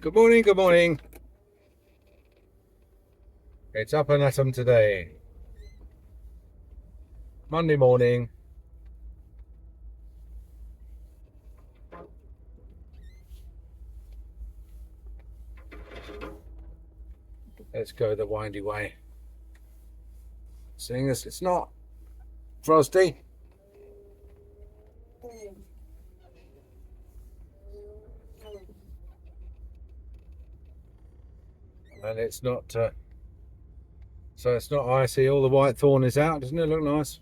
Good morning, good morning. It's up and at 'em today. Monday morning. Let's go the windy way. Seeing as it's not frosty. And it's not, so it's not icy. All the white thorn is out. Doesn't it look nice?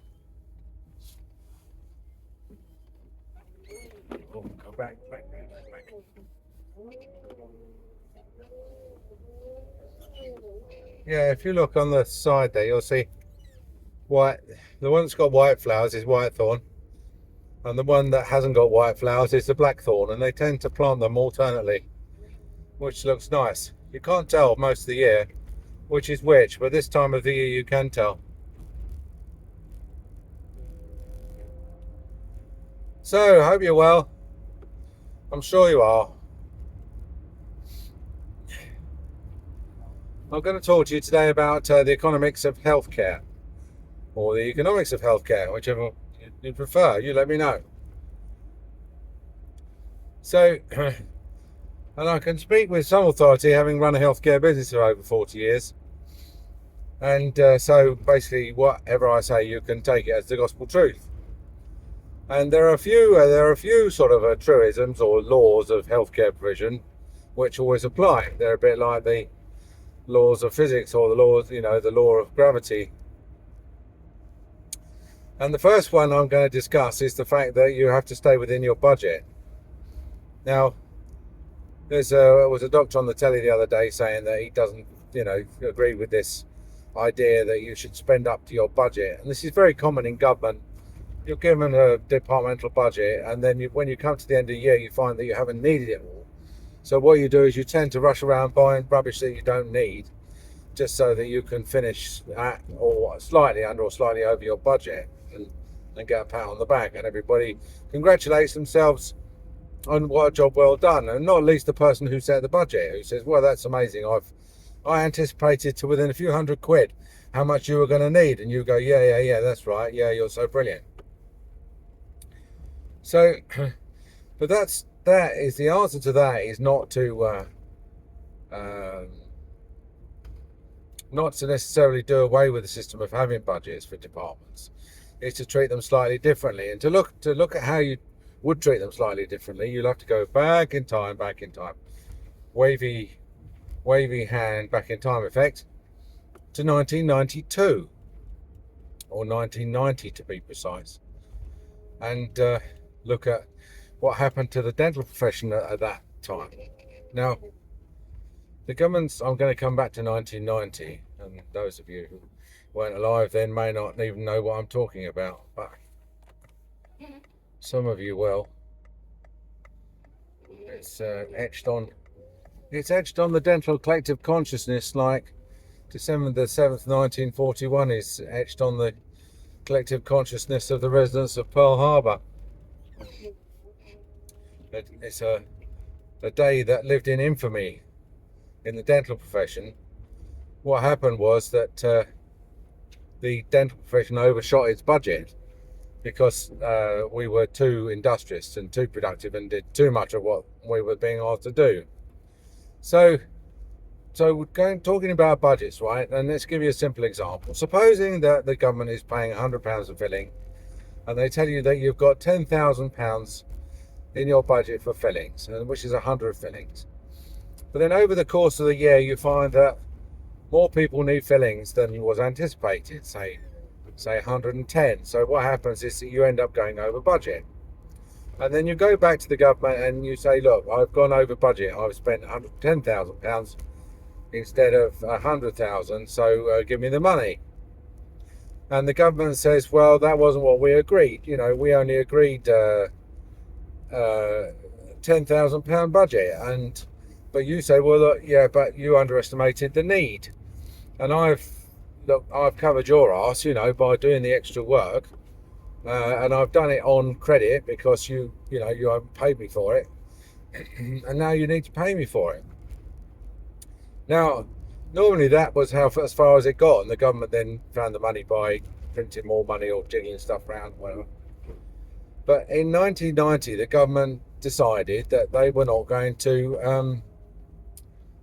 Oh, go back. Yeah, if you look on the side there, you'll see white. The one that's got white flowers is white thorn, and the one that hasn't got white flowers is the black thorn. And they tend to plant them alternately, which looks nice. You can't tell most of the year which is which, but this time of the year you can tell. So, I hope you're well. I'm sure you are. I'm going to talk to you today about the economics of healthcare, or the economics of healthcare, whichever you prefer. You let me know. So, and I can speak with some authority, having run a healthcare business for over 40 years. And so basically whatever I say, you can take it as the gospel truth. And there are a few sort of truisms or laws of healthcare provision which always apply. They're a bit like the laws of physics or the laws, the law of gravity. And the first one I'm going to discuss is the fact that you have to stay within your budget. Now, there was a doctor on the telly the other day saying that he doesn't, agree with this idea that you should spend up to your budget. And this is very common in government. You're given a departmental budget, and then when you come to the end of the year, you find that you haven't needed it all. So what you do is you tend to rush around buying rubbish that you don't need, just so that you can finish at or slightly under or slightly over your budget and get a pat on the back. And everybody congratulates themselves on what a job well done, and not least the person who set the budget, who says, well, that's amazing, I anticipated to within a few £100 how much you were going to need. And you go, yeah, that's right, yeah, you're so brilliant. So but that is the answer to that, is not to necessarily do away with the system of having budgets for departments. It's to treat them slightly differently, and to look at how you would treat them slightly differently. You'll have to go back in time, wavy hand back in time effect, to 1992 or 1990 to be precise, and look at what happened to the dental profession at that time. Now, the government's, I'm going to come back to 1990, and those of you who weren't alive then may not even know what I'm talking about, but some of you will. It's etched on the dental collective consciousness, like December the 7th, 1941 is etched on the collective consciousness of the residents of Pearl Harbor. It's a day that lived in infamy in the dental profession. What happened was that the dental profession overshot its budget because we were too industrious and too productive and did too much of what we were being asked to do. So we're talking about budgets, right? And let's give you a simple example. Supposing that the government is paying £100 a filling, and they tell you that you've got £10,000 in your budget for fillings, which is 100 fillings. But then over the course of the year, you find that more people need fillings than was anticipated, say 110. So what happens is that you end up going over budget. And then you go back to the government and you say, look, I've gone over budget. I've spent £110,000 instead of 100,000. So give me the money. And the government says, well, that wasn't what we agreed. We only agreed £10,000 budget. But you say, well, look, yeah, but you underestimated the need. And I've covered your ass, by doing the extra work. And I've done it on credit because you haven't paid me for it. And now you need to pay me for it. Now, normally that was how as far as it got, and the government then found the money by printing more money or jigging stuff around, whatever. But in 1990, the government decided that they were not going to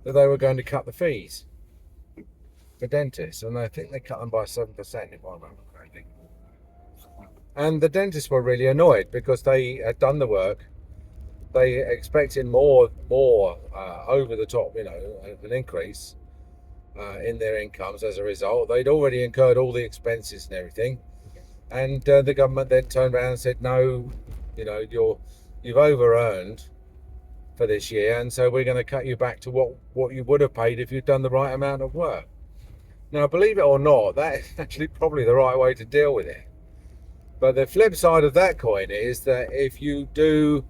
that they were going to cut the fees for dentists, and I think they cut them by 7%, if I remember correctly. And the dentists were really annoyed because they had done the work. They expected more over the top, an increase in their incomes as a result. They'd already incurred all the expenses and everything, and the government then turned around and said, "No, you've over-earned for this year, and so we're going to cut you back to what you would have paid if you'd done the right amount of work." Now, believe it or not, that is actually probably the right way to deal with it. But the flip side of that coin is that if you do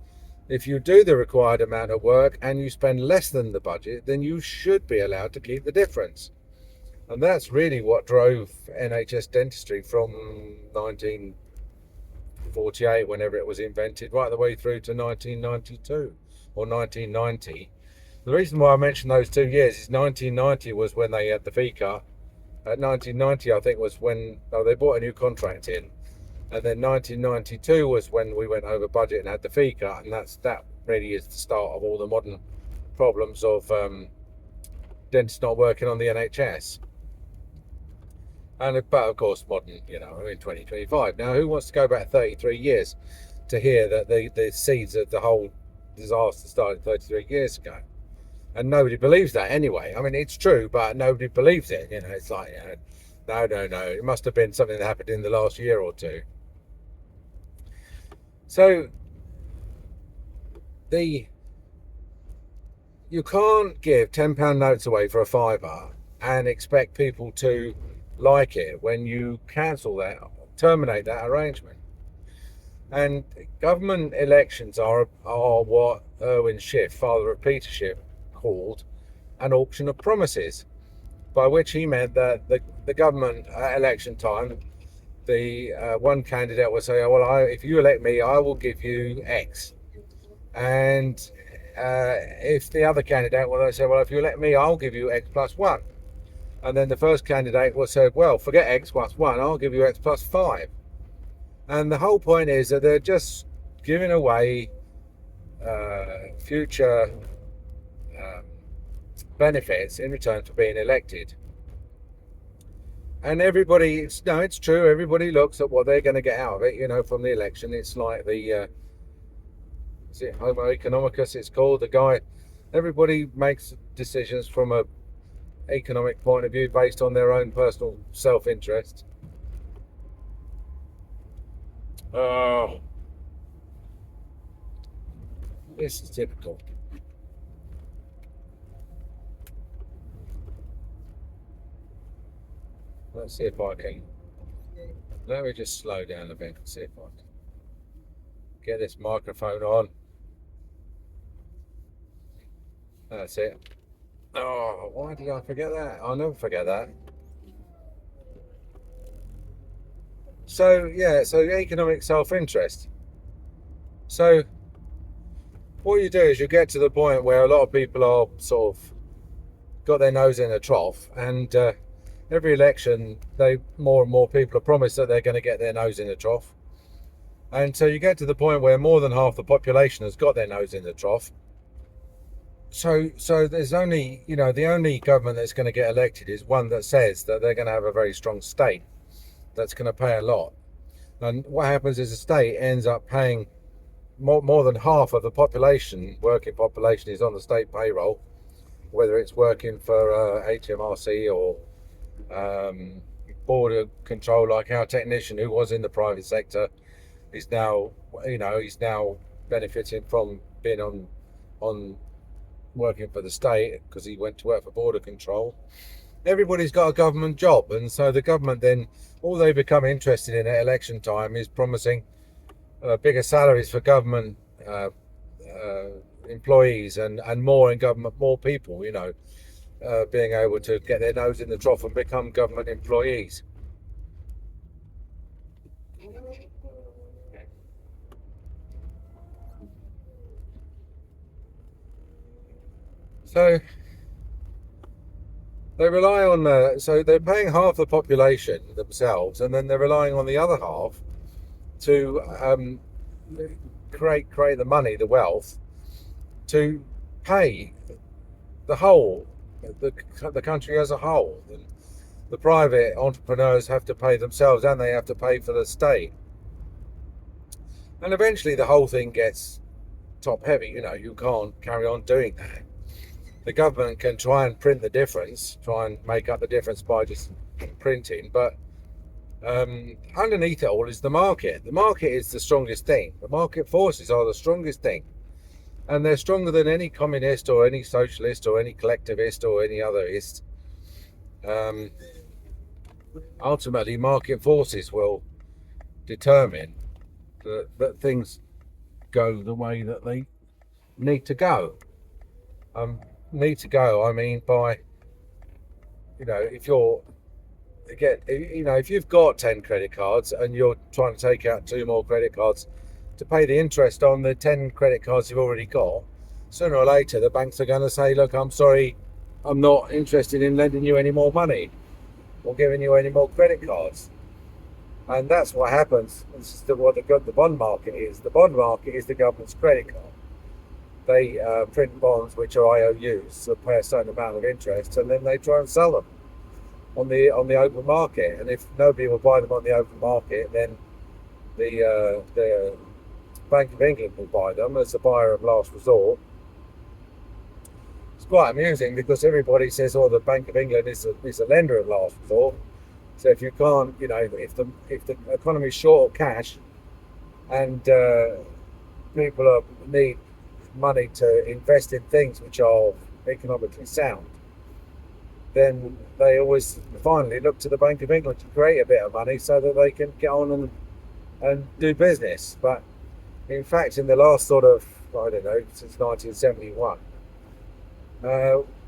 the required amount of work and you spend less than the budget, then you should be allowed to keep the difference. And that's really what drove NHS dentistry from 1948, whenever it was invented, right the way through to 1992 or 1990. The reason why I mentioned those 2 years is 1990 was when they had the fee cut. At 1990, I think, was when they brought a new contract in. And then 1992 was when we went over budget and had the fee cut, and that really is the start of all the modern problems of dentists not working on the NHS. But of course, modern, in 2025. Now, who wants to go back 33 years to hear that the seeds of the whole disaster started 33 years ago? And nobody believes that anyway. I mean, it's true, but nobody believes it. It's like, no. It must have been something that happened in the last year or two. So you can't give £10 notes away for a fiver and expect people to like it when you terminate that arrangement. And government elections are what Irwin Schiff, father of Peter Schiff, called an auction of promises, by which he meant that the government at election time, the one candidate would say, "Well, if you elect me, I will give you X," and if the other candidate, they say, "Well, if you elect me, I'll give you X plus 1," and then the first candidate will say, "Well, forget X plus 1, I'll give you X plus 5," and the whole point is that they're just giving away future benefits in return for being elected. And everybody, it's true, everybody looks at what they're going to get out of it, from the election. It's like the, is it Homo economicus it's called? The guy, everybody makes decisions from a economic point of view based on their own personal self-interest. Oh, this is typical. Let's see if I can. Let me just slow down a bit and see if I can get this microphone on. That's it. Oh, why did I forget that? I'll never forget that. So, economic self-interest. So, what you do is you get to the point where a lot of people are sort of got their nose in a trough, and every election, more and more people are promised that they're going to get their nose in a trough. And so you get to the point where more than half the population has got their nose in the trough. So there's only, the only government that's going to get elected is one that says that they're going to have a very strong state that's going to pay a lot. And what happens is the state ends up paying more than half of the working population is on the state payroll, whether it's working for HMRC or border control, like our technician who was in the private sector is now, he's now benefiting from being on working for the state because he went to work for border control. Everybody's got a government job, and so the government then, all they become interested in at election time is promising bigger salaries for government employees and more in government, more people, being able to get their nose in the trough and become government employees. So They rely on, so they're paying half the population themselves, and then they're relying on the other half to create the money, the wealth, to pay the whole, the country as a whole. And the private entrepreneurs have to pay themselves, and they have to pay for the state. And eventually the whole thing gets top heavy. You can't carry on doing that. The government can try and print the difference, try and make up the difference by just printing, but underneath it all is the market. The market is the strongest thing. The market forces are the strongest thing, and they're stronger than any communist or any socialist or any collectivist or any otherist. Ultimately, market forces will determine that things go the way that they need to go. I mean by, if you've got 10 credit cards and you're trying to take out 2 more credit cards to pay the interest on the 10 credit cards you've already got, sooner or later the banks are going to say, look, I'm sorry, I'm not interested in lending you any more money or giving you any more credit cards. And that's what happens. This is what the bond market is. The bond market is the government's credit card. They print bonds which are IOUs, so pay a certain amount of interest, and then they try and sell them on the open market. And if nobody will buy them on the open market, then the Bank of England will buy them as the buyer of last resort. It's quite amusing because everybody says, "Oh, the Bank of England is a lender of last resort." So if you can't, if the economy is short of cash, and people need money to invest in things which are economically sound, then they always finally look to the Bank of England to create a bit of money so that they can get on and do business. But in fact, in the last sort of, since 1971,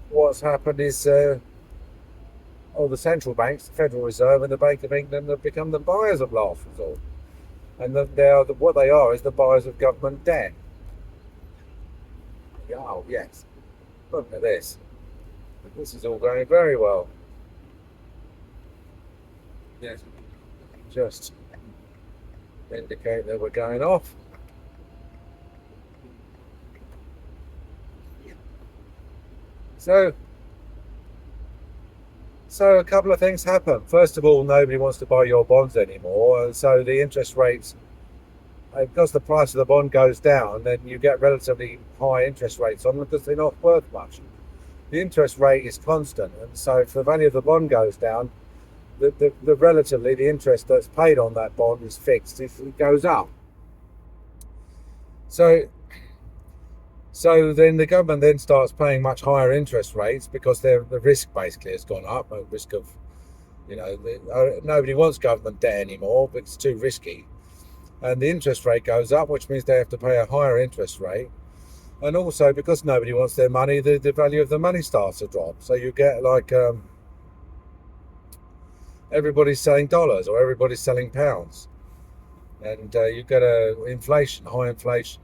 what's happened is all the central banks, the Federal Reserve and the Bank of England, have become the buyers of last resort. And what they are is the buyers of government debt. Oh, yes. Look at this. This is all going very well. Yes. Just indicate that we're going off. So a couple of things happen. First of all, nobody wants to buy your bonds anymore, and so the interest rates, because the price of the bond goes down, then you get relatively high interest rates on them because they're not worth much. The interest rate is constant, and so if the value of the bond goes down, the interest that's paid on that bond is fixed. It goes up. So then the government then starts paying much higher interest rates because the risk basically has gone up. A risk of, nobody wants government debt anymore because it's too risky. And the interest rate goes up, which means they have to pay a higher interest rate. And also because nobody wants their money, the value of the money starts to drop. So you get like everybody's selling dollars or everybody's selling pounds. And you get high inflation.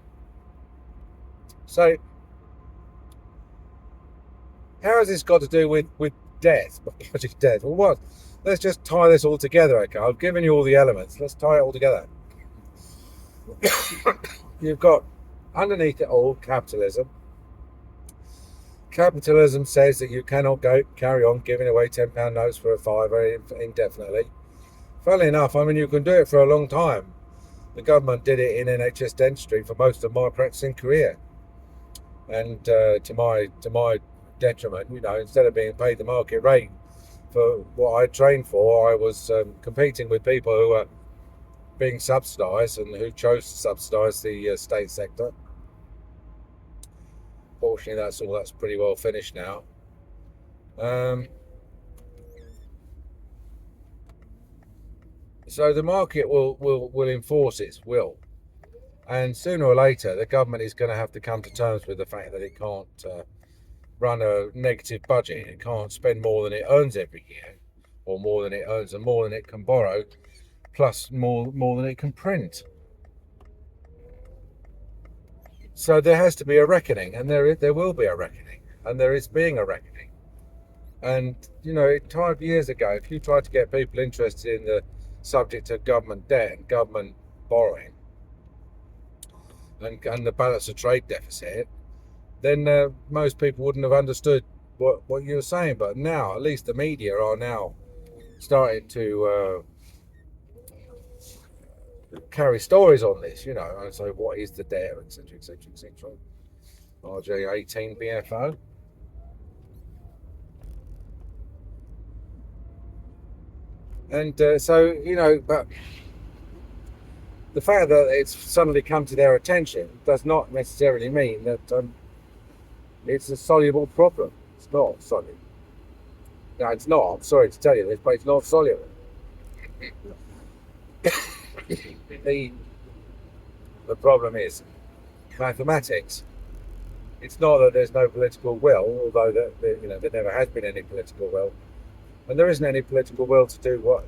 So how has this got to do with debt, budget debt? Well, what? Let's just tie this all together, okay? I've given you all the elements. Let's tie it all together. You've got underneath it all capitalism. Capitalism says that you cannot carry on giving away £10 notes for a fiver indefinitely. Funnily enough, you can do it for a long time. The government did it in NHS dentistry for most of my practicing career. And to my detriment, instead of being paid the market rate for what I trained for, I was competing with people who were being subsidised and who chose to subsidise the state sector. Fortunately, that's pretty well finished now. So the market will enforce its will. And sooner or later, the government is going to have to come to terms with the fact that it can't run a negative budget. It can't spend more than it earns every year, or more than it earns and more than it can borrow, plus more than it can print. So there has to be a reckoning, and there will be a reckoning, and there is being a reckoning. And, 5 years ago, if you tried to get people interested in the subject of government debt and government borrowing and the balance of trade deficit, then most people wouldn't have understood what you were saying. But now, at least the media are now starting to carry stories on this, and so what is the debt, etc., etc., etc. RJ18 BFO. And but the fact that it's suddenly come to their attention does not necessarily mean that it's a soluble problem. It's not soluble. No, it's not. I'm sorry to tell you this, but it's not soluble. The problem is mathematics. It's not that there's no political will, although there never has been any political will, and there isn't any political will to do what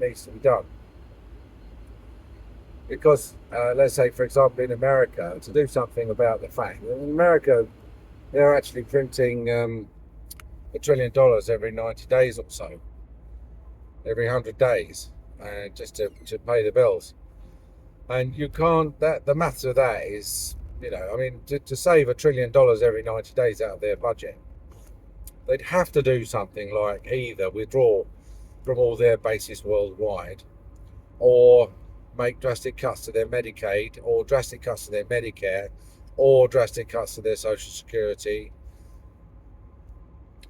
needs to be done. Because let's say, for example, in America, to do something about the fact that in America they're actually printing $1 trillion every 90 days or so, every 100 days, just to pay the bills. And you can't, the maths of that is, to save $1 trillion every 90 days out of their budget, they'd have to do something like either withdraw from all their bases worldwide, or make drastic cuts to their Medicaid, or drastic cuts to their Medicare, or drastic cuts to their Social Security,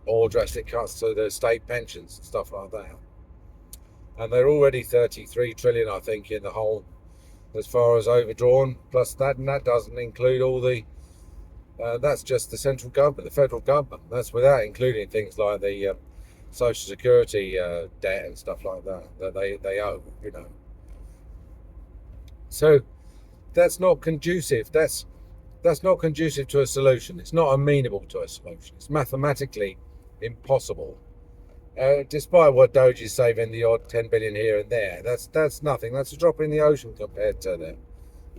or drastic cuts to their state pensions and stuff like that. And they're already 33 trillion, I think, in the whole, as far as overdrawn, plus that, and that doesn't include all the, that's just the central government, the federal government. That's without including things like the Social Security debt and stuff like that they owe, So that's not conducive. That's not conducive to a solution. It's not amenable to a solution. It's mathematically impossible. Despite what DOGE is saving, the odd 10 billion here and there, that's nothing. That's a drop in the ocean compared to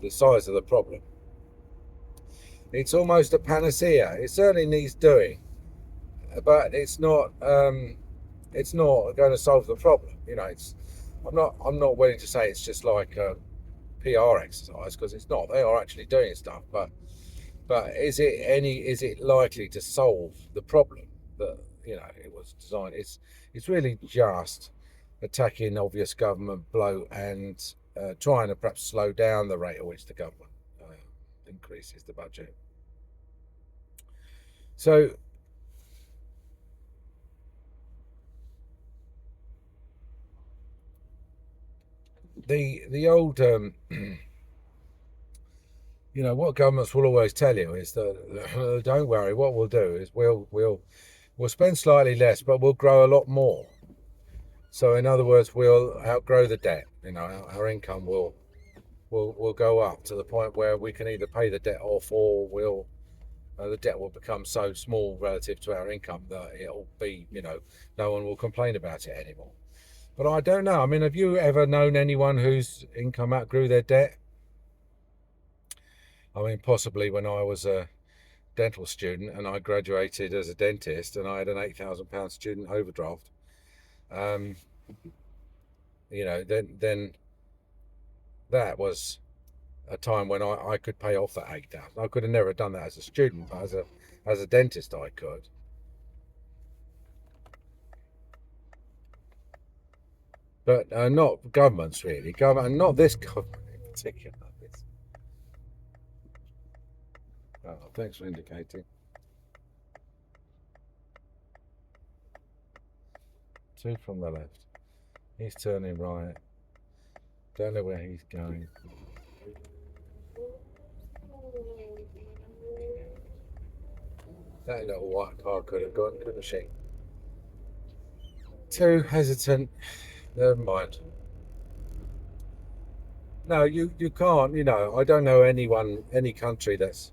the size of the problem. It's almost a panacea. It certainly needs doing, but it's not going to solve the problem. I'm not willing to say it's just like a PR exercise, because it's not. They are actually doing stuff, but is it likely to solve the problem that it was designed? It's really just attacking obvious government bloat and trying to perhaps slow down the rate at which the government increases the budget. So the old what governments will always tell you is that don't worry, what we'll do is we'll spend slightly less, but we'll grow a lot more. So in other words, we'll outgrow the debt. Our income will go up to the point where we can either pay the debt off, or the debt will become so small relative to our income that it'll be, no one will complain about it anymore. But I don't know. Have you ever known anyone whose income outgrew their debt? Possibly when I was a dental student and I graduated as a dentist and I had an £8,000 student overdraft. Then that was a time when I could pay off that 8,000. I could have never done that as a student, but as a dentist I could. But not governments really. Not this government in particular. Oh, thanks for indicating. 2 from the left. He's turning right. Don't know where he's going. That little white car could have gone, couldn't she? Too hesitant. Never mind. No, you can't. I don't know any country that's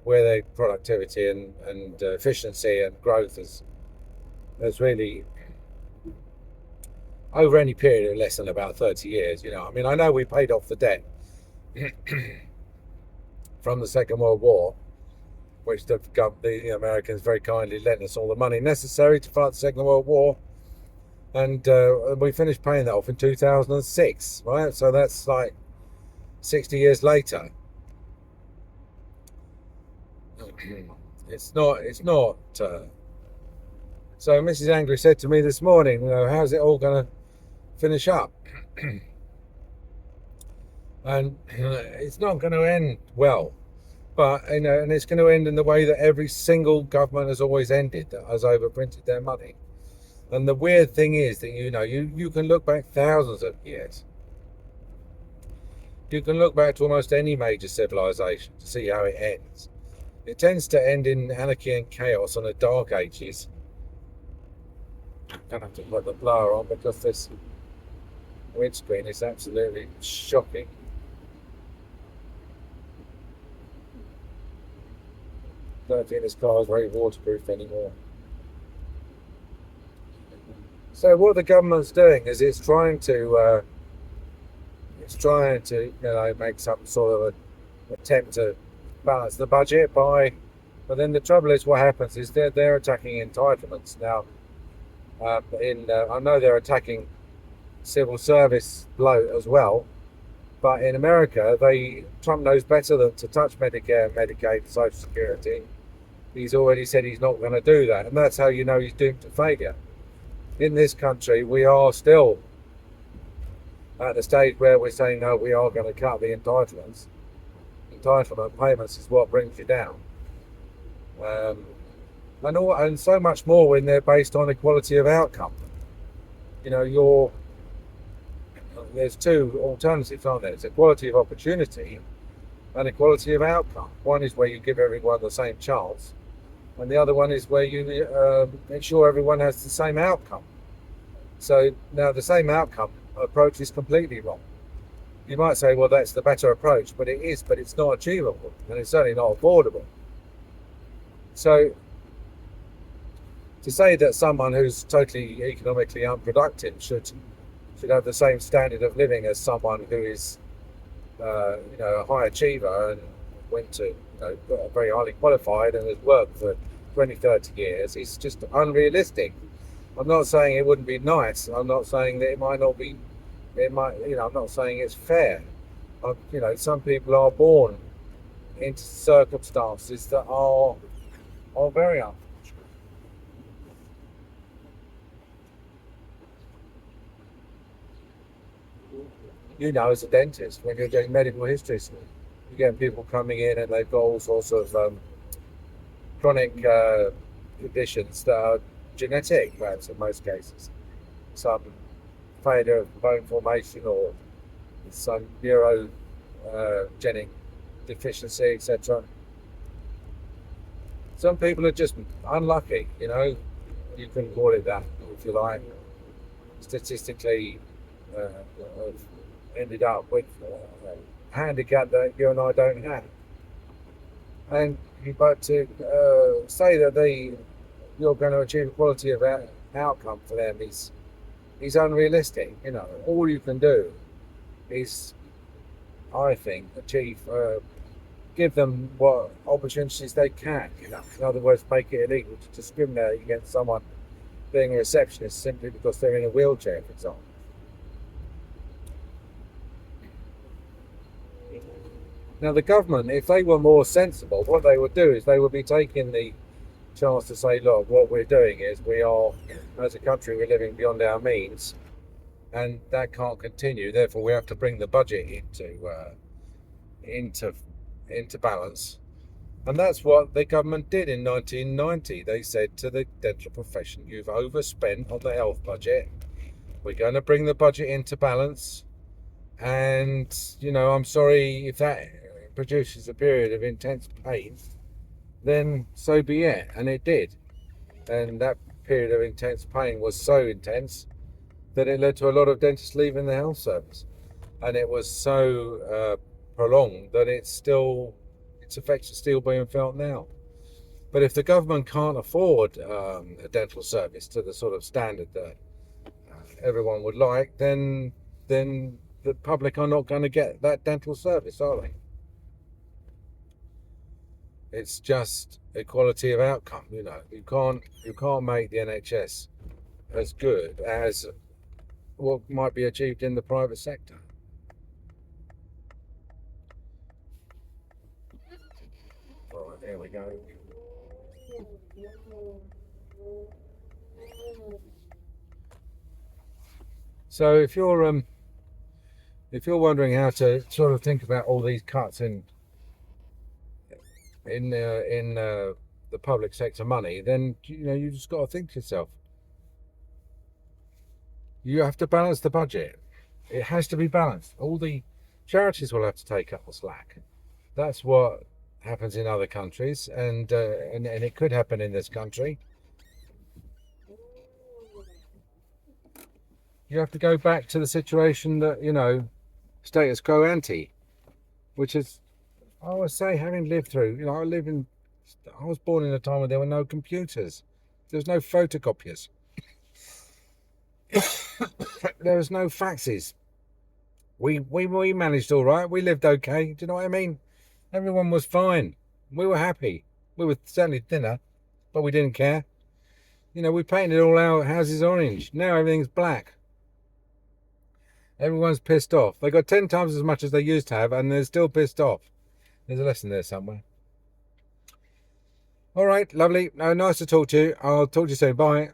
where their productivity and efficiency and growth has really, over any period of less than about 30 years. I know we paid off the debt from the Second World War, which the Americans very kindly lent us all the money necessary to fight the Second World War. And we finished paying that off in 2006, right? So that's like 60 years later. It's not. So Mrs. Angry said to me this morning, how's it all going to finish up? And it's not going to end well. But, and it's going to end in the way that every single government has always ended, that has overprinted their money. And the weird thing is that, you can look back thousands of years. You can look back to almost any major civilization to see how it ends. It tends to end in anarchy and chaos on the Dark Ages. I'm going to have to put the blower on because this windscreen is absolutely shocking. I don't think this car is very waterproof anymore. So what the government's doing is it's trying to make some sort of an attempt to balance the budget but then the trouble is what happens is they're attacking entitlements now. I know they're attacking civil service bloat as well, but in America Trump knows better than to touch Medicare, Medicaid, and Social Security. He's already said he's not going to do that, and that's how you know he's doomed to failure. In this country, we are still at the stage where we're saying, no, we are going to cut the entitlements. Entitlement payments is what brings you down. And so much more when they're based on equality of outcome. There's two alternatives, aren't there? It's equality of opportunity and equality of outcome. One is where you give everyone the same chance, and the other one is where you make sure everyone has the same outcome. So now the same outcome approach is completely wrong. You might say, well, that's the better approach, but it's not achievable, and it's certainly not affordable. So to say that someone who's totally economically unproductive should have the same standard of living as someone who is a high achiever and went to very highly qualified and has worked for 20-30 years is just unrealistic. I'm not saying it wouldn't be nice. I'm not saying that it might not be. I'm not saying it's fair. Some people are born into circumstances that are very unfortunate. As a dentist, when you're doing medical history, you get people coming in and they've got all sorts of chronic conditions that are genetic, perhaps in most cases. Some failure of bone formation or some neurogenic deficiency, etc. Some people are just unlucky, you can call it that if you like. Statistically, ended up with a handicap that you and I don't have. But to say that you're going to achieve equality of outcome for them is unrealistic. All you can do is, I think, give them what opportunities they can. In other words, make it illegal to discriminate against someone being a receptionist simply because they're in a wheelchair, for example. Now, the government, if they were more sensible, what they would do is they would be taking the chance to say, look, what we're doing is we are, as a country, we're living beyond our means, and that can't continue. Therefore, we have to bring the budget into balance. And that's what the government did in 1990. They said to the dental profession, you've overspent on the health budget. We're going to bring the budget into balance. And, I'm sorry if that produces a period of intense pain, then so be it. And it did. And that period of intense pain was so intense that it led to a lot of dentists leaving the health service. And it was so prolonged that its effects are still being felt now. But if the government can't afford a dental service to the sort of standard that everyone would like, then the public are not going to get that dental service, are they? It's just equality of outcome. You know, you can't make the NHS as good as what might be achieved in the private sector. Right, there we go. So if you're wondering how to sort of think about all these cuts in the public sector money, then you just got to think to yourself, you have to balance the budget. It has to be balanced. All the charities will have to take up the slack. That's what happens in other countries, and it could happen in this country. You have to go back to the situation that status quo ante, which is, I would say, having lived through. I was born in a time when there were no computers, there was no photocopiers, there was no faxes. We managed all right. We lived okay. Do you know what I mean? Everyone was fine. We were happy. We were certainly thinner, but we didn't care. We painted all our houses orange. Now everything's black. Everyone's pissed off. They got 10 times as much as they used to have, and they're still pissed off. There's a lesson there somewhere. All right, lovely. Nice to talk to you. I'll talk to you soon. Bye.